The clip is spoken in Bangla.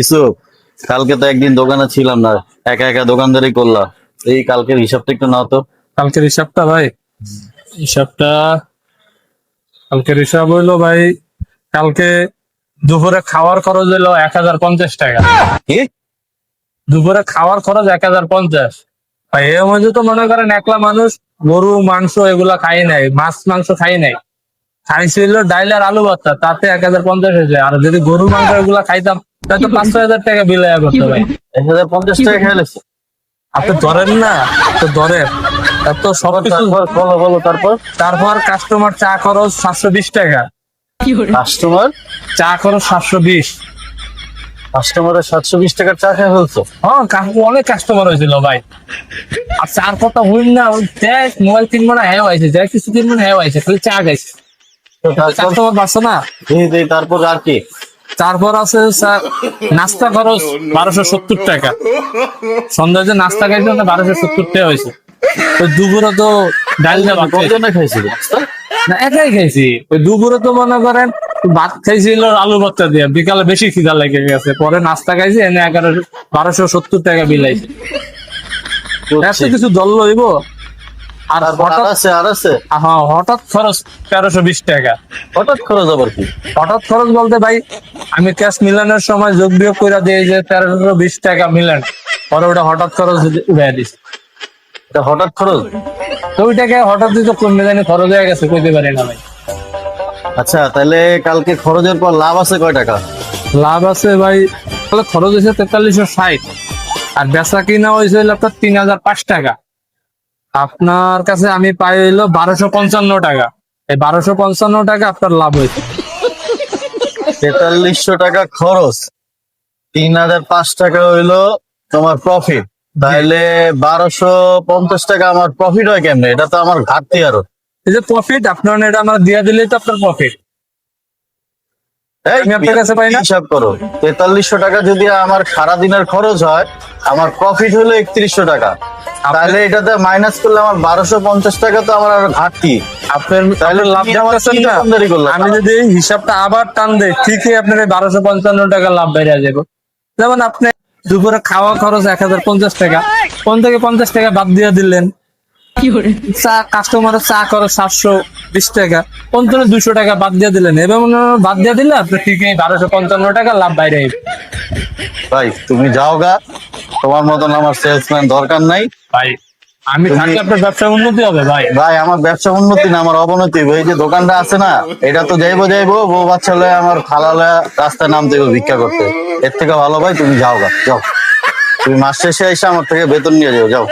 ইসুফ, কালকে তো একদিন দোকানে ছিলাম না, একা একা দোকানদারি করলাম। এই কালকের হিসাবটা একটু নাও তো। কালকের হিসাবটা ভাই, হিসাবটা কালকের হিসাব হইলো ভাই, কালকে দুপুরে খাওয়ার খরচ হইলো 1050 টাকা। কি? দুপুরে খাওয়ার খরচ 1050। ভাই এর মধ্যে তো মনে করেন একলা মানুষ গরু মাংস এগুলা খাই নাই, মাছ মাংস খাই নাই, খাইছিল ডাইল আর আলু ভর্তা, তাতে 1050 হয়েছে। আর যদি গরু মাংস এগুলা খাইতাম তাহলে তো 5-6 হাজার টাকা বিল আয়া করতে ভাই। 1050 টাকা খেয়ে লেছো? আপনি ধরেন না, তো ধরেন তো সবকিছু। বলো বলো, তারপর? তারপর কাস্টমার চা খরচ 720 টাকা। কাস্টমার? চা খরচ 720। কাস্টমারের 720 টাকার চা খেয়ে ফেলছো? হ্যাঁ, অনেক কাস্টমার হয়েছিল ভাই। আর চার কথা হইল না, দেখ মোবাইল কিনবো না হ্যাঁ আইছে, দেখ কিছু কিনবো না হ্যাঁ আইছে, খালি চা গাইছে। তো তারপর? কাস্টমার পাচ্ছে না। তারপর আর কি? তারপর আছে স্যার নাস্তা খরচ 1270 টাকা। সন্ধ্যায় যে নাস্তা খাইছে 1270 টাকা হয়েছে। তো দুপুরে তো ডাল দিয়ে ভাত খাইছি। কতজনে খাইছিল? না একাই খাইছি। ওই দুপুরে তো মনে করেন ভাত খাইছিল আলু ভর্তা দিয়ে, বিকালে বেশি খিদা লেগে গেছে, পরে নাস্তা খাইছি, এনে 1270 টাকা বিলাইছে। এত কিছু দল লইব। আর হঠাৎ আর আছে? হ্যাঁ, হঠাৎ খরচ 1320 টাকা। হঠাৎ খরচ আবার কি? হঠাৎ খরচ বলতে ভাই, আমি ক্যাশ মিলানের সময় যোগ বিয়োগ করে দিই যে 1320 টাকা মিলান, পরে ওটা হঠাৎ খরচ উড়াই দিস। এটা হঠাৎ খরচ? তো ওইটাকে হঠাৎ দিতে কমে জানি খরচ হয়ে গেছে, কইতে পারি না ভাই। আচ্ছা, তাহলে কালকে খরচের পর লাভ আছে কয় টাকা? লাভ আছে ভাই, তাহলে খরচ হয়েছে 4360, আর বেচা কিনা হয়েছে আপনার 3005 টাকা। আপনার কাছে আমি পাই হইলো 1255 টাকা। এই 1255 টাকা আপনার লাভ হয়েছে। 4300 টাকা খরচ, 3005 টাকা হইলো তোমার প্রফিট। তাহলে 1250 টাকা আমার প্রফিট হয় কেমনে? এটা তো আমার ঘাটতি আরো। এই যে প্রফিট আপনার, এটা আমার দিয়ে দিলেই তো আপনার প্রফিট। এই, আমি আপনার কাছে পাই না? হিসাব করো, 4300 টাকা যদি আমার সারাদিনের খরচ হয়, আমার প্রফিট হলো 3100 টাকা। তাহলে এটাতে মাইনাস করলে আমার 1250 টাকা তো আমার আরো ঘাটতি। আপনার তাহলে লাভ তুমি আমার দেখতেছেন কি না? দোকানদারি করলা? আমি যদি এই হিসাবটা আবার টান দেই, ঠিকই আপনার 1255 টাকা লাভ বেড়ে যাবে। যেমন আপনি দুপুরে খাওয়া খরচ 1050 টাকা, কোন থেকে 50 টাকা বাদ দিয়ে দিলেন। চা কাস্টমারের চা খরচ 720 টাকা, কোন থেকে 200 টাকা বাদ দিয়ে দিলেন। এবং বাদ দিয়ে দিলে আপনি ঠিকই 1255 টাকা লাভ বাইরে আসবে। ভাই তুমি যাও গা, তোমার মতন আমার সেলসম্যান দরকার নাই। ভাই আমি থাকলে আপনার ব্যবসা উন্নতি হবে ভাই। ভাই আমার ব্যবসা উন্নতি না, আমার অবনতি হইবে। এই যে দোকানটা আছে না, এটা তো যাইবো বউ বাচ্চা লয়ে আমার খালা লয়ে রাস্তায় নামতে হবে ভিক্ষা করতে। এর থেকে ভালো ভাই তুমি যাও গা, যাও। তুমি মাস শেষে এসে আমার থেকে বেতন নিয়ে যাও, যাও।